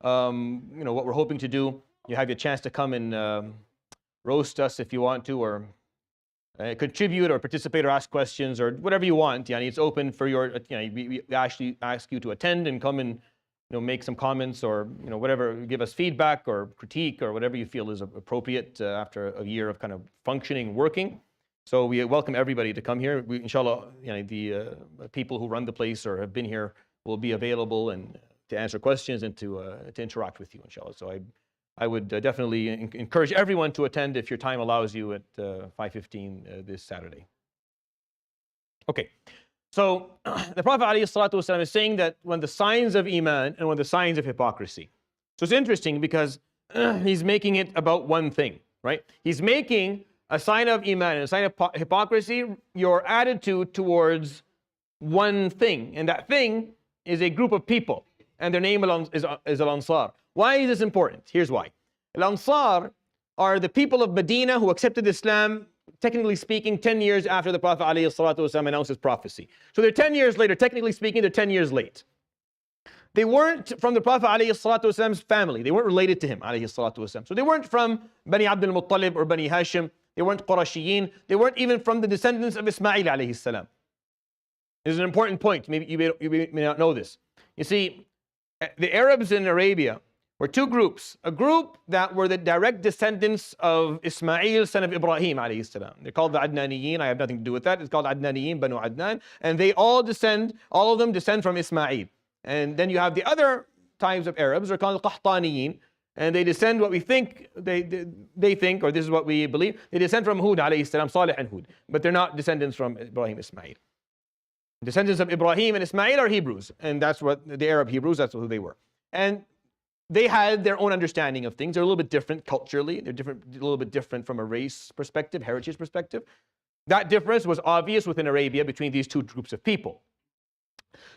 what we're hoping to do. You have your chance to come and roast us if you want to, or contribute or participate or ask questions or whatever you want. It's open for your, we actually ask you to attend and come and make some comments or whatever, give us feedback or critique or whatever you feel is appropriate after a year of kind of functioning, working. So we welcome everybody to come here. Inshallah, the people who run the place or have been here will be available and to answer questions and to interact with you, inshallah. So I would definitely encourage everyone to attend if your time allows you at 5:15 this Saturday. Okay, so the Prophet ﷺ is saying that when the signs of Iman and when the signs of hypocrisy. So it's interesting because he's making it about one thing, right? He's making a sign of Iman and a sign of hypocrisy your attitude towards one thing, and that thing is a group of people, and their name is Al-Ansar. Why is this important? Here's why. Al-Ansar are the people of Medina who accepted Islam, technically speaking, 10 years after the Prophet ﷺ announced his prophecy. So they're 10 years later, technically speaking, they're 10 years late. They weren't from the Prophet ﷺ's family. They weren't related to him, ﷺ. So they weren't from Bani Abdul Muttalib or Bani Hashim. They weren't Qurashiyin. They weren't even from the descendants of Ismail alayhi salam. This is an important point. Maybe you may not know this. You see, the Arabs in Arabia were two groups. A group that were the direct descendants of Ismail, son of Ibrahim alayhi salam. They're called the Adnaniyin. I have nothing to do with that. It's called Adnaniyin, Banu Adnan. And they all of them descend from Ismail. And then you have the other types of Arabs, are called Qahtaniyin. And they descend what we think, they think, or this is what we believe, they descend from Hud alayhi salam, Salih and Hud. But they're not descendants from Ibrahim, Ismail. Descendants of Ibrahim and Ismail are Hebrews. And that's what the Arab Hebrews, that's who they were. And they had their own understanding of things. They're a little bit different culturally. They're a little bit different from a race perspective, heritage perspective. That difference was obvious within Arabia between these two groups of people.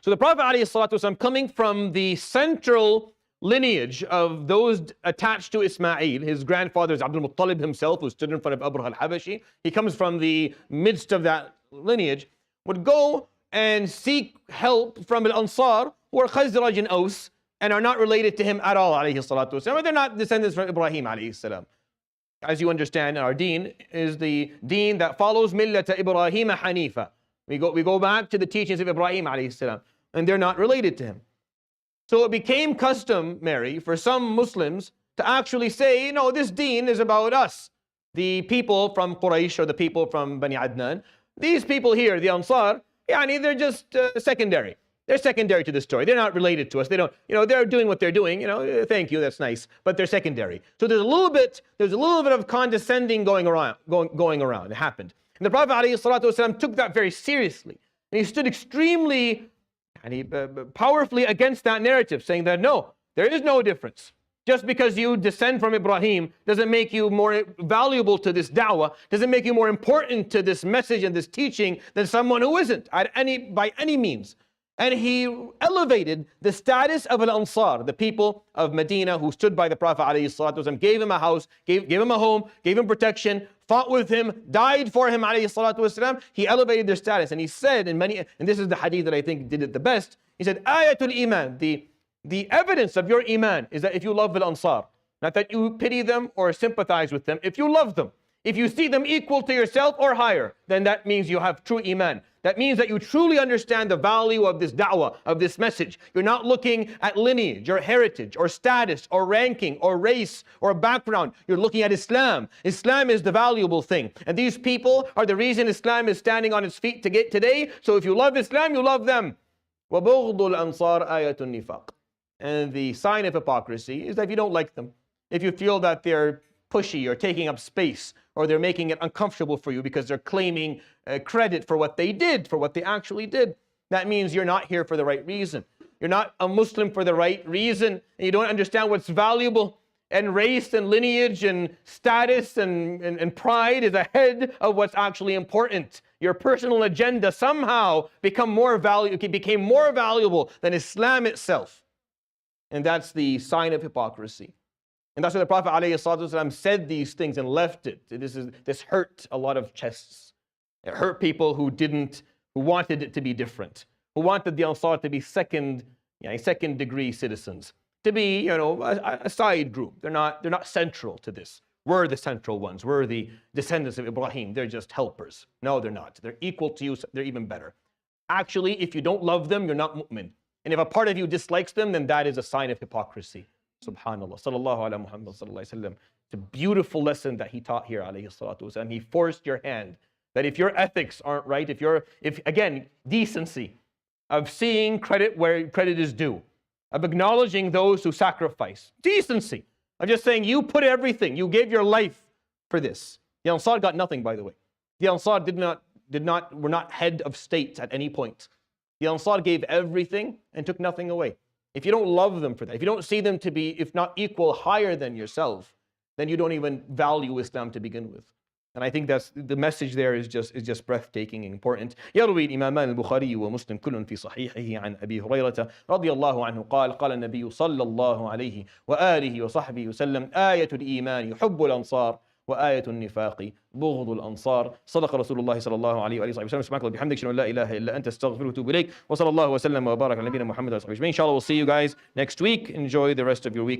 So the Prophet ﷺ, coming from the central lineage of those attached to Ismail, his grandfather is Abdul Muttalib himself, who stood in front of Abrah al-Habashi. He comes from the midst of that lineage, would go and seek help from Al-Ansar, who are Khazraj and Aus, and are not related to him at all, alayhi salatu wasalam. They're not descendants from Ibrahim, alayhi salam. As you understand, our deen is the deen that follows millata Ibrahim Hanifa. We go back to the teachings of Ibrahim, alayhi salam, and they're not related to him. So it became customary for some Muslims to actually say, no, this deen is about us. The people from Quraysh or the people from Bani Adnan, these people here, the Ansar, they're just secondary. They're secondary to the story. They're not related to us. They don't, they're doing what they're doing. Thank you, that's nice. But they're secondary. So there's a little bit of condescending going around. It happened. And the Prophet ﷺ took that very seriously. And he stood extremely powerfully against that narrative, saying that no, there is no difference. Just because you descend from Ibrahim doesn't make you more valuable to this da'wah, doesn't make you more important to this message and this teaching than someone who isn't by any means. And he elevated the status of Al-Ansar, the people of Medina who stood by the Prophet ﷺ, gave him a house, gave him a home, gave him protection, fought with him, died for him ﷺ. He elevated their status. And he said and this is the hadith that I think did it the best, he said, Ayatul Iman, the evidence of your Iman is that if you love Al-Ansar, not that you pity them or sympathize with them, if you love them, if you see them equal to yourself or higher, then that means you have true Iman. That means that you truly understand the value of this da'wah, of this message. You're not looking at lineage or heritage or status or ranking or race or background. You're looking at Islam. Islam is the valuable thing. And these people are the reason Islam is standing on its feet today. So if you love Islam, you love them. وَبُغْضُ الْأَنصَارِ آيَةٌ النِّفَاقِ. And the sign of hypocrisy is that if you don't like them, if you feel that they're pushy or taking up space, or they're making it uncomfortable for you because they're claiming credit for what they did, for what they actually did, that means you're not here for the right reason. You're not a Muslim for the right reason, and you don't understand what's valuable. And race and lineage and status and pride is ahead of what's actually important. Your personal agenda somehow became more valuable than Islam itself. And that's the sign of hypocrisy. And that's why the Prophet ﷺ said these things and left it. This hurt a lot of chests. It hurt people who wanted it to be different, who wanted the Ansar to be second degree citizens. to be, a side group. They're not central to this. We're the central ones. We're the descendants of Ibrahim. They're just helpers. No, they're not. They're equal to you. They're even better. Actually, if you don't love them, you're not mu'min. And if a part of you dislikes them, then that is a sign of hypocrisy. Subhanallah. Sallallahu ala Muhammad sallallahu alayhi wa sallam. It's a beautiful lesson that he taught here, alayhi salatu wasalam. He forced your hand. That if your ethics aren't right, if again, decency of seeing credit where credit is due, of acknowledging those who sacrifice, decency. I'm just saying you put everything, you gave your life for this. The Ansar got nothing, by the way. The Ansar were not head of state at any point. The Ansar gave everything and took nothing away. If you don't love them for that, if you don't see them to be, if not equal, higher than yourself, then you don't even value Islam to begin with. And I think that's the message there is just breathtaking and important. يروي الإمامان البخاري ومسلم كل في صحيحه عن أبي هريرة رضي الله عنه قال قال النبي صلى الله عليه وآله وصحبه وسلم آية الإيمان حب الأنصار وآية النفاق بغض الأنصار صدق رسول الله صلى الله عليه وآله وسلم سبحانك اللهم وبحمدك أشهد أن لا إله إلا أنت أستغفرك وأتوب إليك وصلى الله وسلم وبارك على نبينا محمد وعلى آله وصحبه أجمعين. Inshallah, we'll see you guys next week. Enjoy the rest of your week.